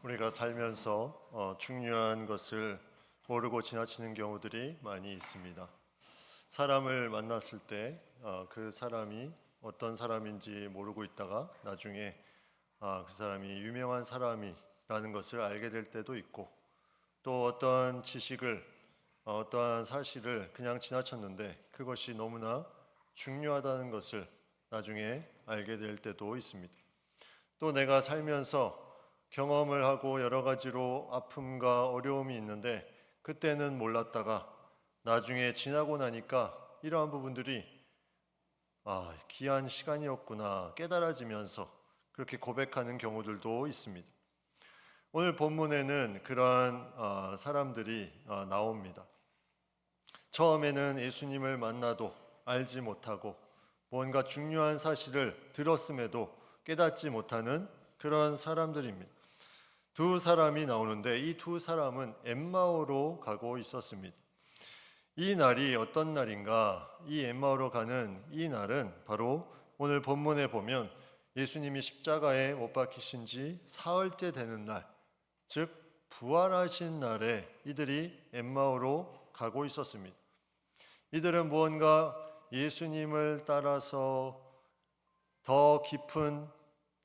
우리가 살면서 중요한 것을 모르고 지나치는 경우들이 많이 있습니다. 사람을 만났을 때 그 사람이 어떤 사람인지 모르고 있다가 나중에 그 사람이 유명한 사람이라는 것을 알게 될 때도 있고, 또 어떤 지식을 어떠한 사실을 그냥 지나쳤는데 그것이 너무나 중요하다는 것을 나중에 알게 될 때도 있습니다. 또 내가 살면서 경험을 하고 여러 가지로 아픔과 어려움이 있는데 그때는 몰랐다가 나중에 지나고 나니까 이러한 부분들이 귀한 시간이었구나 깨달아지면서 그렇게 고백하는 경우들도 있습니다. 오늘 본문에는 그러한 사람들이 나옵니다. 처음에는 예수님을 만나도 알지 못하고 뭔가 중요한 사실을 들었음에도 깨닫지 못하는 그런 사람들입니다. 두 사람이 나오는데 이 두 사람은 엠마오로 가고 있었습니다. 이 날이 어떤 날인가? 이 엠마오로 가는 이 날은 바로 오늘 본문에 보면 예수님이 십자가에 못 박히신 지 사흘째 되는 날, 즉 부활하신 날에 이들이 엠마오로 가고 있었습니다. 이들은 무언가 예수님을 따라서 더 깊은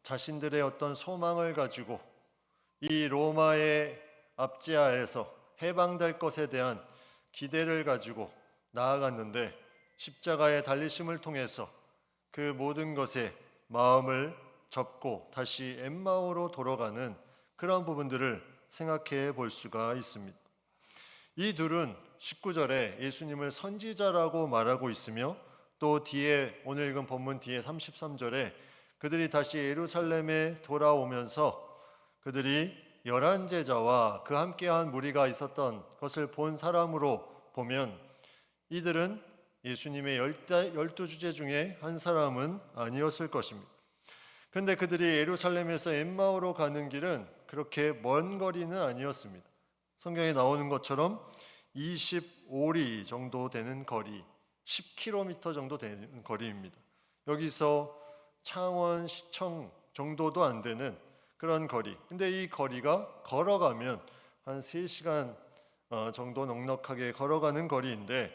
자신들의 어떤 소망을 가지고 이 로마의 압제하에서 해방될 것에 대한 기대를 가지고 나아갔는데 십자가의 달리심을 통해서 그 모든 것에 마음을 접고 다시 엠마오로 돌아가는 그런 부분들을 생각해 볼 수가 있습니다. 이 둘은 19절에 예수님을 선지자라고 말하고 있으며 또 뒤에 오늘 읽은 본문 뒤에 33절에 그들이 다시 예루살렘에 돌아오면서 그들이 11제자와 그 함께한 무리가 있었던 것을 본 사람으로 보면 이들은 예수님의 12주제 중에 한 사람은 아니었을 것입니다. 그런데 그들이 예루살렘에서 엠마오로 가는 길은 그렇게 먼 거리는 아니었습니다. 성경에 나오는 것처럼 25리 정도 되는 거리, 10km 정도 되는 거리입니다. 여기서 창원시청 정도도 안 되는 그런 거리. 근데 이 거리가 걸어가면 한 3시간 정도 넉넉하게 걸어가는 거리인데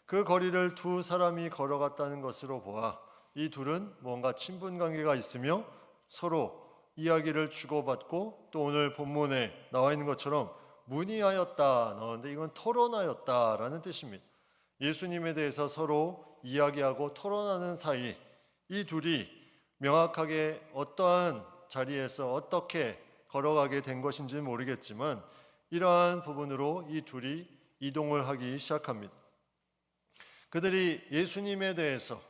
그 거리를 두 사람이 걸어갔다는 것으로 보아 이 둘은 뭔가 친분 관계가 있으며 서로 이야기를 주고받고 또 오늘 본문에 나와 있는 것처럼 문의하였다 나오는데 이건 토론하였다라는 뜻입니다. 예수님에 대해서 서로 이야기하고 토론하는 사이 이 둘이 명확하게 어떠한 자리에서 어떻게 걸어가게 된 것인지는 모르겠지만 이러한 부분으로 이 둘이 이동을 하기 시작합니다. 그들이 예수님에 대해서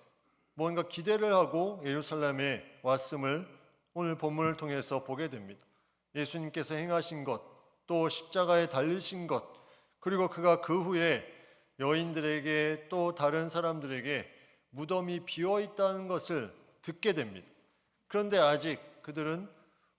뭔가 기대를 하고 예루살렘에 왔음을 오늘 본문을 통해서 보게 됩니다. 예수님께서 행하신 것, 또 십자가에 달리신 것, 그리고 그가 그 후에 여인들에게 또 다른 사람들에게 무덤이 비어 있다는 것을 듣게 됩니다. 그런데 아직 그들은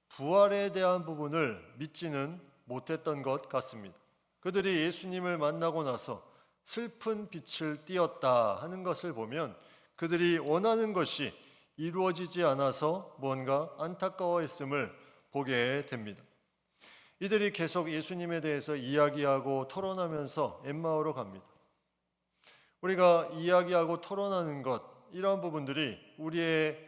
부활에 대한 부분을 믿지는 못했던 것 같습니다. 그들이 예수님을 만나고 나서 슬픈 빛을 띠었다 하는 것을 보면 그들이 원하는 것이 이루어지지 않아서 뭔가 안타까워했음을 보게 됩니다. 이들이 계속 예수님에 대해서 이야기하고 토론하면서 엠마오로 갑니다. 우리가 이야기하고 토론하는 것, 이런 부분들이 우리의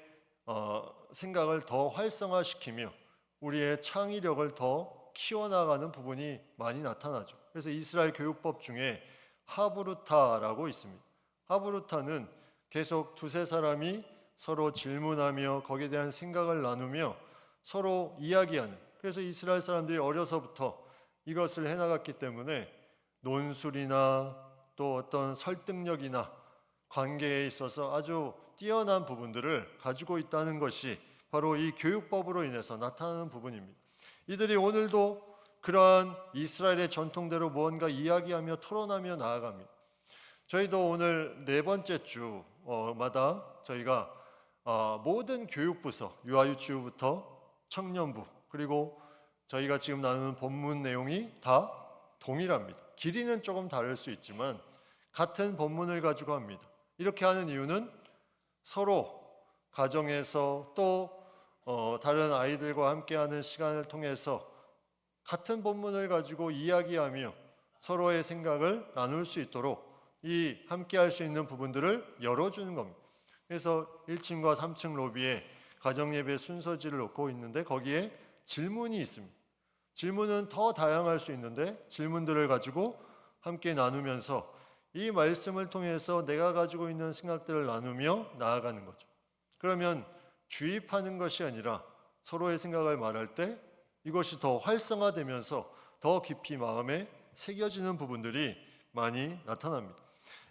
생각을 더 활성화시키며 우리의 창의력을 더 키워나가는 부분이 많이 나타나죠. 그래서 이스라엘 교육법 중에 하브루타라고 있습니다. 하브루타는 계속 두세 사람이 서로 질문하며 거기에 대한 생각을 나누며 서로 이야기하는, 그래서 이스라엘 사람들이 어려서부터 이것을 해나갔기 때문에 논술이나 또 어떤 설득력이나 관계에 있어서 아주 뛰어난 부분들을 가지고 있다는 것이 바로 이 교육법으로 인해서 나타나는 부분입니다. 이들이 오늘도 그러한 이스라엘의 전통대로 무언가 이야기하며 토론하며 나아갑니다. 저희도 오늘 4번째 주마다 저희가 모든 교육부서, 유아유치부부터 청년부, 그리고 저희가 지금 나누는 본문 내용이 다 동일합니다. 길이는 조금 다를 수 있지만 같은 본문을 가지고 합니다. 이렇게 하는 이유는 서로 가정에서 또 다른 아이들과 함께하는 시간을 통해서 같은 본문을 가지고 이야기하며 서로의 생각을 나눌 수 있도록 이 함께 할 수 있는 부분들을 열어주는 겁니다. 그래서 1층과 3층 로비에 가정예배 순서지를 놓고 있는데 거기에 질문이 있습니다. 질문은 더 다양할 수 있는데 질문들을 가지고 함께 나누면서 이 말씀을 통해서 내가 가지고 있는 생각들을 나누며 나아가는 거죠. 그러면 주입하는 것이 아니라 서로의 생각을 말할 때 이것이 더 활성화되면서 더 깊이 마음에 새겨지는 부분들이 많이 나타납니다.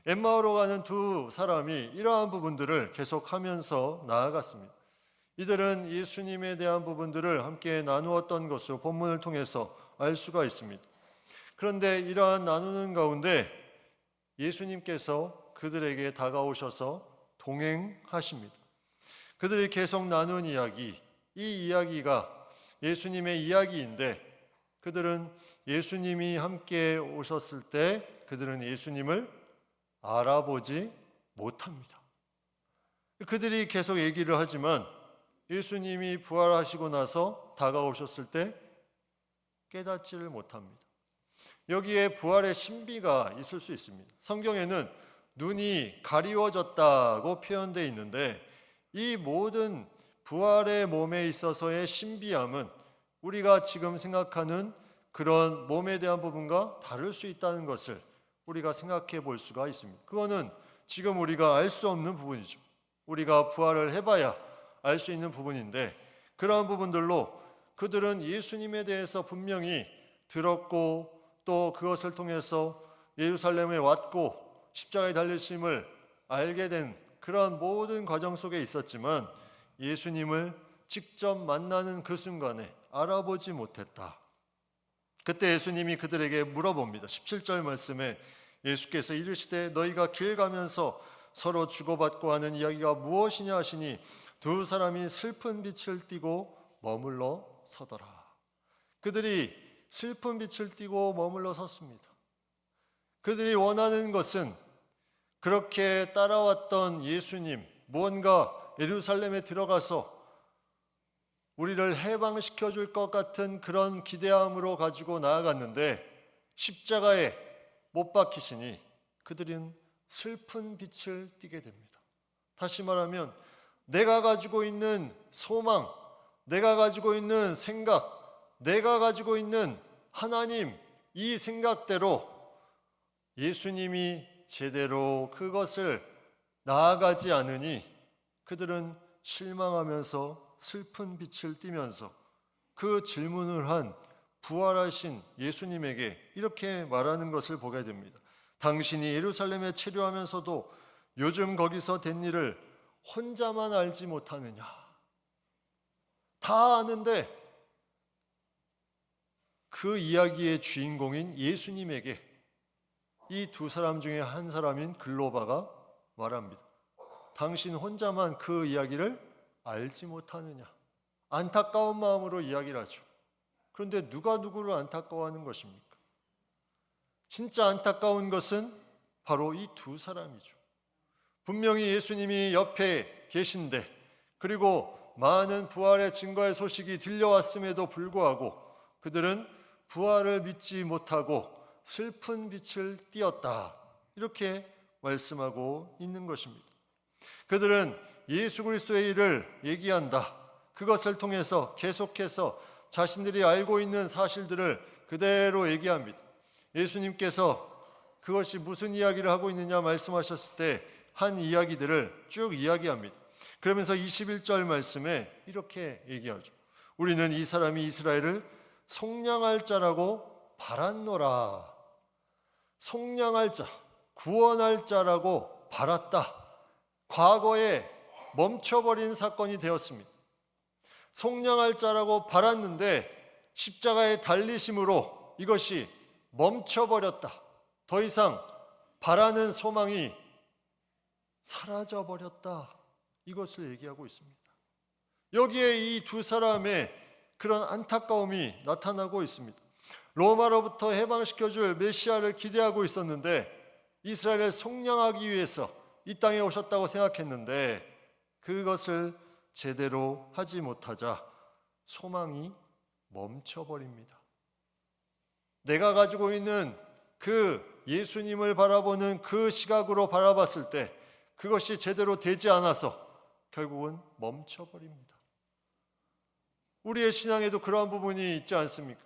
엠마오로 가는 두 사람이 이러한 부분들을 계속하면서 나아갔습니다. 이들은 예수님에 대한 부분들을 함께 나누었던 것으로 본문을 통해서 알 수가 있습니다. 그런데 이러한 나누는 가운데 예수님께서 그들에게 다가오셔서 동행하십니다. 그들이 계속 나눈 이야기, 이 이야기가 예수님의 이야기인데 그들은 예수님이 함께 오셨을 때 그들은 예수님을 알아보지 못합니다. 그들이 계속 얘기를 하지만 예수님이 부활하시고 나서 다가오셨을 때 깨닫지를 못합니다. 여기에 부활의 신비가 있을 수 있습니다. 성경에는 눈이 가리워졌다고 표현되어 있는데 이 모든 부활의 몸에 있어서의 신비함은 우리가 지금 생각하는 그런 몸에 대한 부분과 다를 수 있다는 것을 우리가 생각해 볼 수가 있습니다. 그거는 지금 우리가 알 수 없는 부분이죠. 우리가 부활을 해봐야 알 수 있는 부분인데 그러한 부분들로 그들은 예수님에 대해서 분명히 들었고 또 그것을 통해서 예루살렘에 왔고 십자가에 달리심을 알게 된 그런 모든 과정 속에 있었지만 예수님을 직접 만나는 그 순간에 알아보지 못했다. 그때 예수님이 그들에게 물어봅니다. 17절 말씀에 예수께서 이르시되 너희가 길 가면서 서로 주고받고 하는 이야기가 무엇이냐 하시니 두 사람이 슬픈 빛을 띠고 머물러 서더라. 그들이 슬픈 빛을 띠고 머물러 섰습니다. 그들이 원하는 것은 그렇게 따라왔던 예수님, 무언가 예루살렘에 들어가서 우리를 해방시켜 줄 것 같은 그런 기대함으로 가지고 나아갔는데 십자가에 못 박히시니 그들은 슬픈 빛을 띠게 됩니다. 다시 말하면 내가 가지고 있는 소망, 내가 가지고 있는 생각, 내가 가지고 있는 하나님, 이 생각대로 예수님이 제대로 그것을 나아가지 않으니 그들은 실망하면서 슬픈 빛을 띠면서 그 질문을 한 부활하신 예수님에게 이렇게 말하는 것을 보게 됩니다. 당신이 예루살렘에 체류하면서도 요즘 거기서 된 일을 혼자만 알지 못하느냐. 다 아는데 그 이야기의 주인공인 예수님에게 이 두 사람 중에 한 사람인 글로바가 말합니다. 당신 혼자만 그 이야기를 알지 못하느냐. 안타까운 마음으로 이야기를 하죠. 그런데 누가 누구를 안타까워하는 것입니까? 진짜 안타까운 것은 바로 이 두 사람이죠. 분명히 예수님이 옆에 계신데 그리고 많은 부활의 증거의 소식이 들려왔음에도 불구하고 그들은 부활을 믿지 못하고 슬픈 빛을 띠었다. 이렇게 말씀하고 있는 것입니다. 그들은 예수 그리스도의 일을 얘기한다. 그것을 통해서 계속해서 자신들이 알고 있는 사실들을 그대로 얘기합니다. 예수님께서 그것이 무슨 이야기를 하고 있느냐 말씀하셨을 때 한 이야기들을 쭉 이야기합니다. 그러면서 21절 말씀에 이렇게 얘기하죠. 우리는 이 사람이 이스라엘을 속량할 자라고 바랐노라. 속량할 자, 구원할 자라고 바랐다. 과거에 멈춰버린 사건이 되었습니다. 속량할 자라고 바랐는데 십자가에 달리심으로 이것이 멈춰버렸다. 더 이상 바라는 소망이 사라져버렸다. 이것을 얘기하고 있습니다. 여기에 이 두 사람의 그런 안타까움이 나타나고 있습니다. 로마로부터 해방시켜줄 메시아를 기대하고 있었는데 이스라엘을 속량하기 위해서 이 땅에 오셨다고 생각했는데 그것을 제대로 하지 못하자 소망이 멈춰버립니다. 내가 가지고 있는 그 예수님을 바라보는 그 시각으로 바라봤을 때 그것이 제대로 되지 않아서 결국은 멈춰버립니다. 우리의 신앙에도 그러한 부분이 있지 않습니까?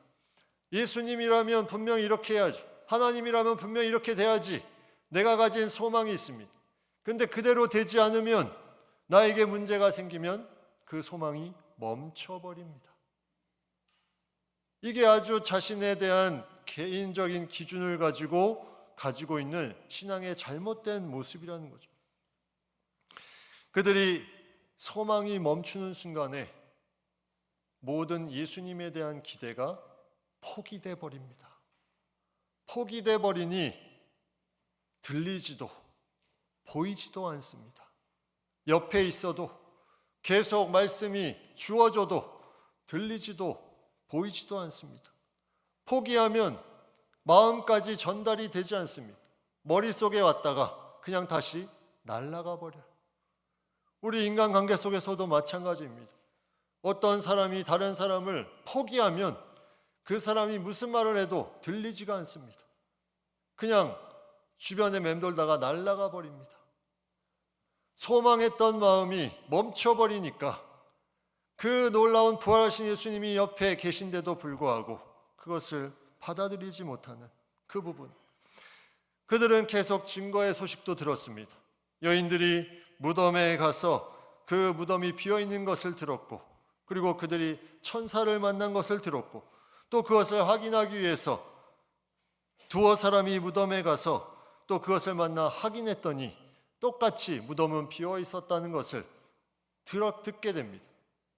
예수님이라면 분명히 이렇게 해야지, 하나님이라면 분명히 이렇게 돼야지, 내가 가진 소망이 있습니다. 그런데 그대로 되지 않으면, 나에게 문제가 생기면 그 소망이 멈춰버립니다. 이게 아주 자신에 대한 개인적인 기준을 가지고 있는 신앙의 잘못된 모습이라는 거죠. 그들이 소망이 멈추는 순간에 모든 예수님에 대한 기대가 포기돼 버립니다. 포기돼 버리니 들리지도 보이지도 않습니다. 옆에 있어도 계속 말씀이 주어져도 들리지도 보이지도 않습니다. 포기하면 마음까지 전달이 되지 않습니다. 머릿속에 왔다가 그냥 다시 날아가 버려요. 우리 인간관계 속에서도 마찬가지입니다. 어떤 사람이 다른 사람을 포기하면 그 사람이 무슨 말을 해도 들리지가 않습니다. 그냥 주변에 맴돌다가 날아가 버립니다. 소망했던 마음이 멈춰버리니까 그 놀라운 부활하신 예수님이 옆에 계신데도 불구하고 그것을 받아들이지 못하는 그 부분. 그들은 계속 증거의 소식도 들었습니다. 여인들이 무덤에 가서 그 무덤이 비어있는 것을 들었고, 그리고 그들이 천사를 만난 것을 들었고, 또 그것을 확인하기 위해서 두어 사람이 무덤에 가서 또 그것을 만나 확인했더니 똑같이 무덤은 비어 있었다는 것을 듣게 됩니다.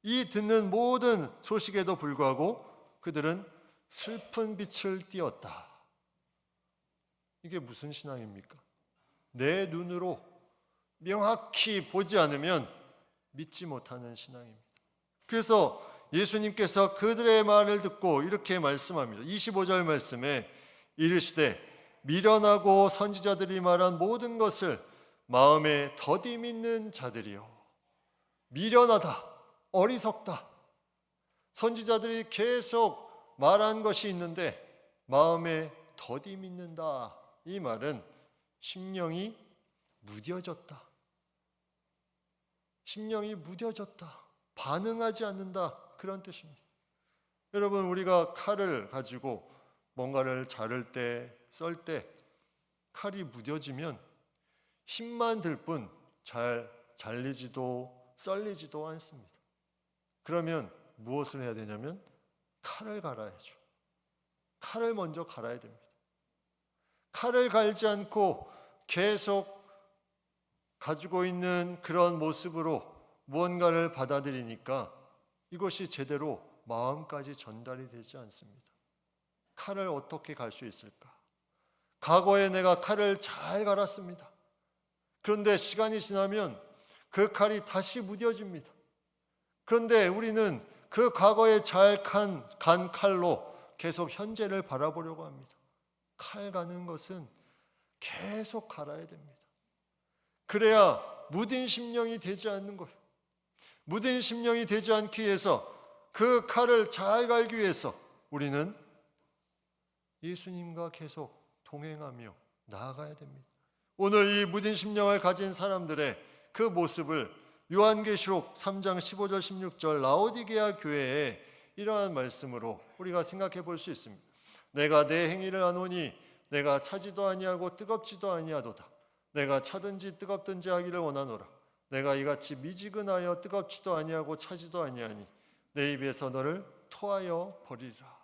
이 듣는 모든 소식에도 불구하고 그들은 슬픈 빛을 띠었다. 이게 무슨 신앙입니까? 내 눈으로 명확히 보지 않으면 믿지 못하는 신앙입니다. 그래서 예수님께서 그들의 말을 듣고 이렇게 말씀합니다. 25절 말씀에 이르시되 미련하고 선지자들이 말한 모든 것을 마음에 더디 믿는 자들이요. 미련하다, 어리석다. 선지자들이 계속 말한 것이 있는데 마음에 더디 믿는다. 이 말은 심령이 무뎌졌다. 심령이 무뎌졌다. 반응하지 않는다. 그런 뜻입니다. 여러분, 우리가 칼을 가지고 뭔가를 자를 때, 썰 때 칼이 무뎌지면 힘만 들 뿐 잘 잘리지도 썰리지도 않습니다. 그러면 무엇을 해야 되냐면 칼을 갈아야죠. 칼을 먼저 갈아야 됩니다. 칼을 갈지 않고 계속 가지고 있는 그런 모습으로 무언가를 받아들이니까 이것이 제대로 마음까지 전달이 되지 않습니다. 칼을 어떻게 갈 수 있을까? 과거에 내가 칼을 잘 갈았습니다. 그런데 시간이 지나면 그 칼이 다시 무뎌집니다. 그런데 우리는 그 과거에 잘 간 칼로 계속 현재를 바라보려고 합니다. 칼 가는 것은 계속 갈아야 됩니다. 그래야 무딘 심령이 되지 않는 거예요. 무딘 심령이 되지 않기 위해서, 그 칼을 잘 갈기 위해서 우리는 예수님과 계속 동행하며 나아가야 됩니다. 오늘 이 무딘 심령을 가진 사람들의 그 모습을 요한계시록 3장 15절 16절 라오디게아 교회의 이러한 말씀으로 우리가 생각해 볼 수 있습니다. 내가 내 행위를 아노니 내가 차지도 아니하고 뜨겁지도 아니하도다. 내가 차든지 뜨겁든지 하기를 원하노라. 내가 이같이 미지근하여 뜨겁지도 아니하고 차지도 아니하니 내 입에서 너를 토하여 버리리라.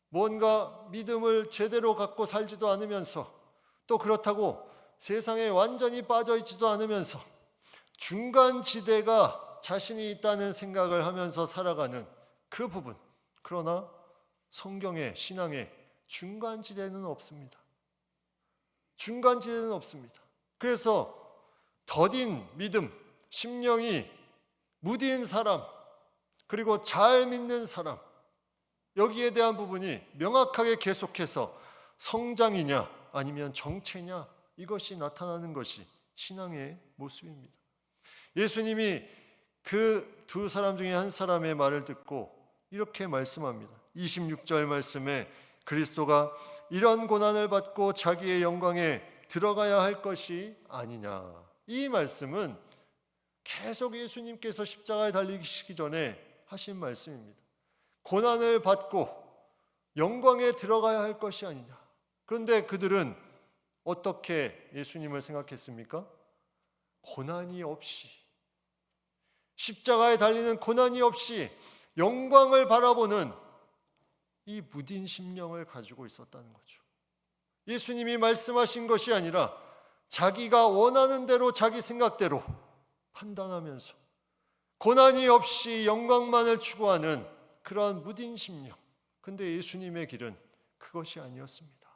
뭔가 믿음을 제대로 갖고 살지도 않으면서, 또 그렇다고 세상에 완전히 빠져 있지도 않으면서 중간 지대가 자신이 있다는 생각을 하면서 살아가는 그 부분. 그러나 성경의 신앙에 중간 지대는 없습니다. 중간 지대는 없습니다. 그래서 더딘 믿음, 심령이 무딘 사람, 그리고 잘 믿는 사람, 여기에 대한 부분이 명확하게 계속해서 성장이냐 아니면 정체냐, 이것이 나타나는 것이 신앙의 모습입니다. 예수님이 그 두 사람 중에 한 사람의 말을 듣고 이렇게 말씀합니다. 26절 말씀에 그리스도가 이런 고난을 받고 자기의 영광에 들어가야 할 것이 아니냐. 이 말씀은 계속 예수님께서 십자가에 달리시기 전에 하신 말씀입니다. 고난을 받고 영광에 들어가야 할 것이 아니냐. 그런데 그들은 어떻게 예수님을 생각했습니까? 고난이 없이, 십자가에 달리는 고난이 없이 영광을 바라보는 이 무딘 심령을 가지고 있었다는 거죠. 예수님이 말씀하신 것이 아니라 자기가 원하는 대로, 자기 생각대로 판단하면서 고난이 없이 영광만을 추구하는 그러한 무딘 심령. 근데 예수님의 길은 그것이 아니었습니다.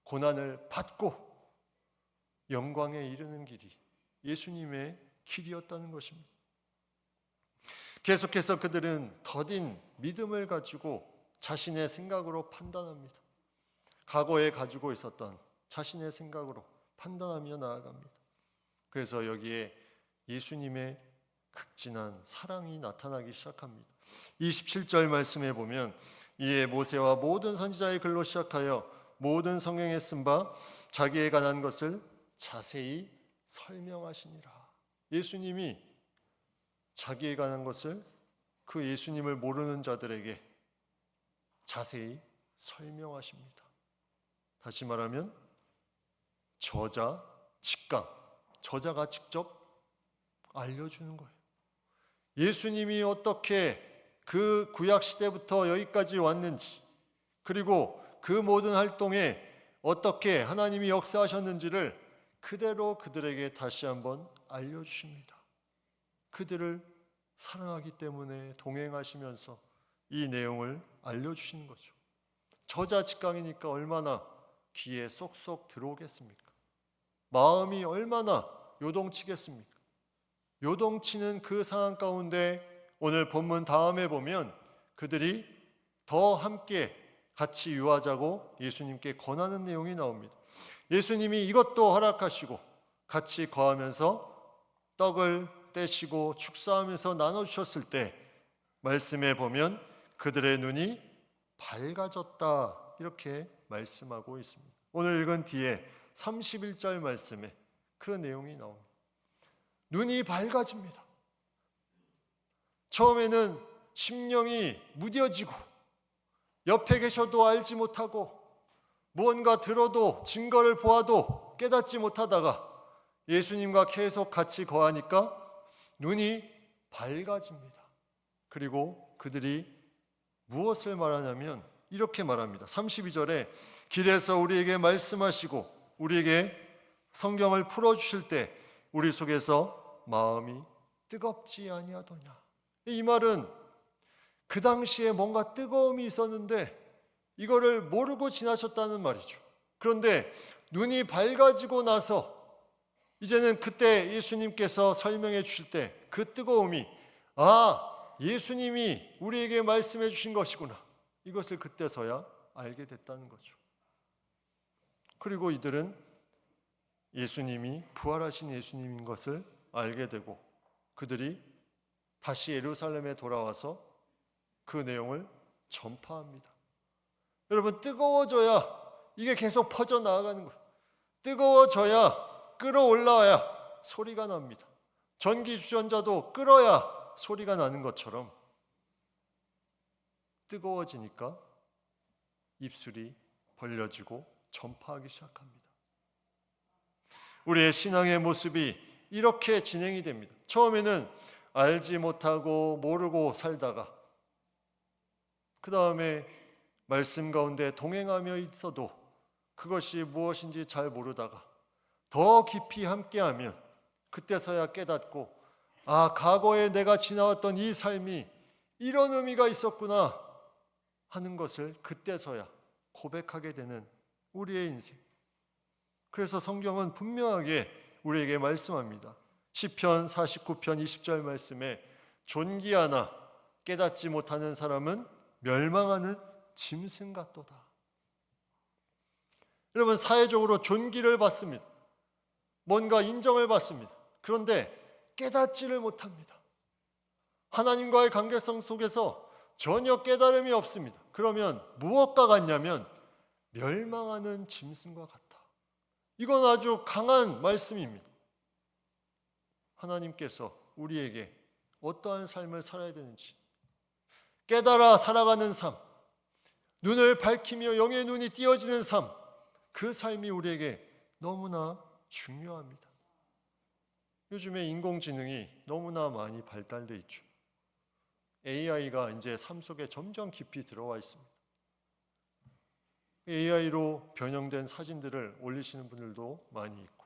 고난을 받고 영광에 이르는 길이 예수님의 길이었다는 것입니다. 계속해서 그들은 더딘 믿음을 가지고 자신의 생각으로 판단합니다. 과거에 가지고 있었던 자신의 생각으로 판단하며 나아갑니다. 그래서 여기에 예수님의 극진한 사랑이 나타나기 시작합니다. 27절 말씀에 보면 이에 모세와 모든 선지자의 글로 시작하여 모든 성경에 쓴 바 자기에 관한 것을 자세히 설명하시니라. 예수님이 자기에 관한 것을 그 예수님을 모르는 자들에게 자세히 설명하십니다. 다시 말하면 저자, 직강, 저자가 직접 알려주는 거예요. 예수님이 어떻게 그 구약 시대부터 여기까지 왔는지, 그리고 그 모든 활동에 어떻게 하나님이 역사하셨는지를 그대로 그들에게 다시 한번 알려주십니다. 그들을 사랑하기 때문에 동행하시면서 이 내용을 알려주시는 거죠. 저자 직강이니까 얼마나 귀에 쏙쏙 들어오겠습니까? 마음이 얼마나 요동치겠습니까? 요동치는 그 상황 가운데 오늘 본문 다음에 보면 그들이 더 함께 같이 유하자고 예수님께 권하는 내용이 나옵니다. 예수님이 이것도 허락하시고 같이 거하면서 떡을 떼시고 축사하면서 나눠주셨을 때 말씀에 보면 그들의 눈이 밝아졌다 이렇게 말씀하고 있습니다. 오늘 읽은 뒤에 31절 말씀에 그 내용이 나옵니다. 눈이 밝아집니다. 처음에는 심령이 무뎌지고 옆에 계셔도 알지 못하고 무언가 들어도 증거를 보아도 깨닫지 못하다가 예수님과 계속 같이 거하니까 눈이 밝아집니다. 그리고 그들이 무엇을 말하냐면 이렇게 말합니다. 32절에 길에서 우리에게 말씀하시고 우리에게 성경을 풀어주실 때 우리 속에서 마음이 뜨겁지 아니하더냐. 이 말은 그 당시에 뭔가 뜨거움이 있었는데 이거를 모르고 지나쳤다는 말이죠. 그런데 눈이 밝아지고 나서 이제는 그때 예수님께서 설명해 주실 때 그 뜨거움이 예수님이 우리에게 말씀해 주신 것이구나. 이것을 그때서야 알게 됐다는 거죠. 그리고 이들은 예수님이 부활하신 예수님인 것을 알게 되고 그들이 다시 예루살렘에 돌아와서 그 내용을 전파합니다. 여러분, 뜨거워져야 이게 계속 퍼져나가는 거예요. 뜨거워져야 끌어올라와야 소리가 납니다. 전기 주전자도 끌어야 소리가 나는 것처럼 뜨거워지니까 입술이 벌려지고 전파하기 시작합니다. 우리의 신앙의 모습이 이렇게 진행이 됩니다. 처음에는 알지 못하고 모르고 살다가 그 다음에 말씀 가운데 동행하며 있어도 그것이 무엇인지 잘 모르다가 더 깊이 함께하면 그때서야 깨닫고 과거에 내가 지나왔던 이 삶이 이런 의미가 있었구나 하는 것을 그때서야 고백하게 되는 우리의 인생. 그래서 성경은 분명하게 우리에게 말씀합니다. 시편 49편 20절 말씀에 존귀하나 깨닫지 못하는 사람은 멸망하는 짐승 같도다. 여러분, 사회적으로 존귀를 받습니다. 뭔가 인정을 받습니다. 그런데 깨닫지를 못합니다. 하나님과의 관계성 속에서 전혀 깨달음이 없습니다. 그러면 무엇과 같냐면 멸망하는 짐승과 같다. 이건 아주 강한 말씀입니다. 하나님께서 우리에게 어떠한 삶을 살아야 되는지 깨달아 살아가는 삶, 눈을 밝히며 영의 눈이 띄어지는 삶, 그 삶이 우리에게 너무나 중요합니다. 요즘에 인공지능이 너무나 많이 발달돼 있죠. AI가 이제 삶 속에 점점 깊이 들어와 있습니다. AI로 변형된 사진들을 올리시는 분들도 많이 있고,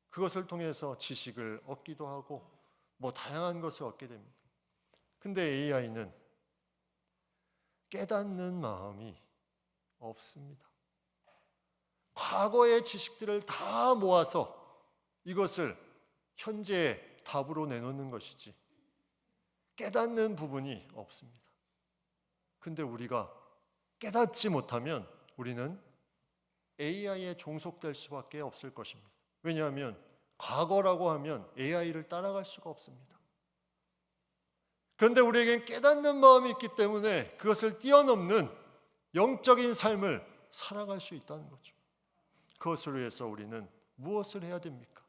그것을 통해서 지식을 얻기도 하고 다양한 것을 얻게 됩니다. 근데 AI는 깨닫는 마음이 없습니다. 과거의 지식들을 다 모아서 이것을 현재의 답으로 내놓는 것이지 깨닫는 부분이 없습니다. 근데 우리가 깨닫지 못하면 우리는 AI에 종속될 수밖에 없을 것입니다. 왜냐하면 과거라고 하면 AI를 따라갈 수가 없습니다. 그런데 우리에겐 깨닫는 마음이 있기 때문에 그것을 뛰어넘는 영적인 삶을 살아갈 수 있다는 거죠. 그것을 위해서 우리는 무엇을 해야 됩니까?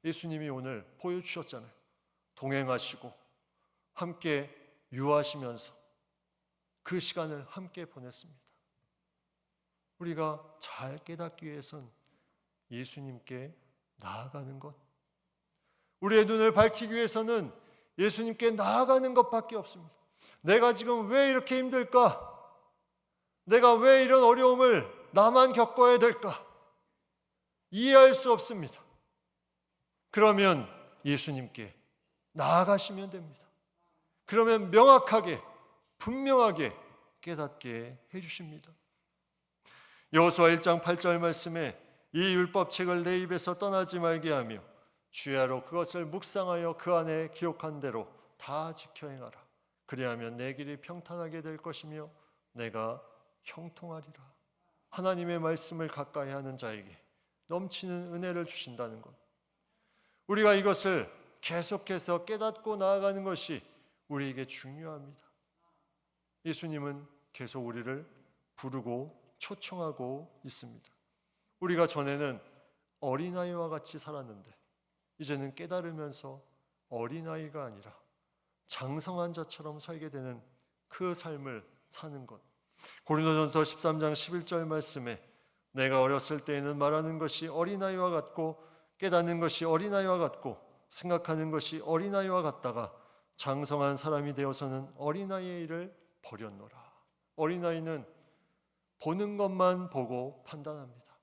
예수님이 오늘 보여주셨잖아요. 동행하시고 함께 유하시면서 그 시간을 함께 보냈습니다. 우리가 잘 깨닫기 위해선 예수님께 나아가는 것, 우리의 눈을 밝히기 위해서는 예수님께 나아가는 것밖에 없습니다. 내가 지금 왜 이렇게 힘들까? 내가 왜 이런 어려움을 나만 겪어야 될까? 이해할 수 없습니다. 그러면 예수님께 나아가시면 됩니다. 그러면 명확하게, 분명하게 깨닫게 해주십니다. 여호수아 1장 8절 말씀에 이 율법책을 내 입에서 떠나지 말게 하며 주야로 그것을 묵상하여 그 안에 기록한 대로 다 지켜 행하라. 그리하면 내 길이 평탄하게 될 것이며 내가 형통하리라. 하나님의 말씀을 가까이 하는 자에게 넘치는 은혜를 주신다는 것, 우리가 이것을 계속해서 깨닫고 나아가는 것이 우리에게 중요합니다. 예수님은 계속 우리를 부르고 초청하고 있습니다. 우리가 전에는 어린아이와 같이 살았는데 이제는 깨달으면서 어린아이가 아니라 장성한 자처럼 살게 되는 그 삶을 사는 것. 고린도전서 13장 11절 말씀에 내가 어렸을 때에는 말하는 것이 어린아이와 같고 깨닫는 것이 어린아이와 같고 생각하는 것이 어린아이와 같다가 장성한 사람이 되어서는 어린아이의 일을 버렸노라. 어린아이는 보는 것만 보고 판단합니다.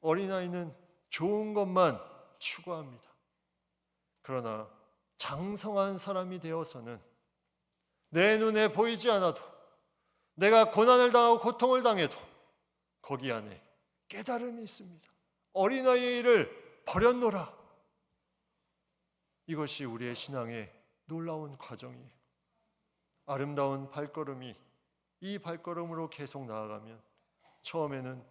어린아이는 좋은 것만 추구합니다. 그러나 장성한 사람이 되어서는 내 눈에 보이지 않아도 내가 고난을 당하고 고통을 당해도 거기 안에 깨달음이 있습니다. 어린아이의 일을 버렸노라. 이것이 우리의 신앙의 놀라운 과정이에요. 아름다운 발걸음이 이 발걸음으로 계속 나아가면 처음에는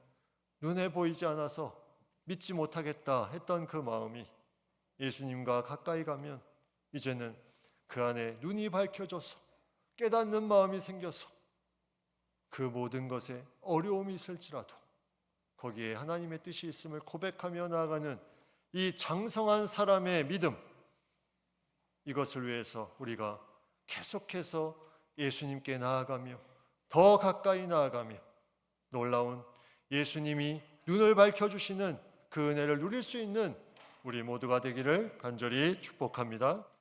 눈에 보이지 않아서 믿지 못하겠다 했던 그 마음이 예수님과 가까이 가면 이제는 그 안에 눈이 밝혀져서 깨닫는 마음이 생겨서 그 모든 것에 어려움이 있을지라도 거기에 하나님의 뜻이 있음을 고백하며 나아가는 이 장성한 사람의 믿음, 이것을 위해서 우리가 계속해서 예수님께 나아가며 더 가까이 나아가며 놀라운 예수님이 눈을 밝혀주시는 그 은혜를 누릴 수 있는 우리 모두가 되기를 간절히 축복합니다.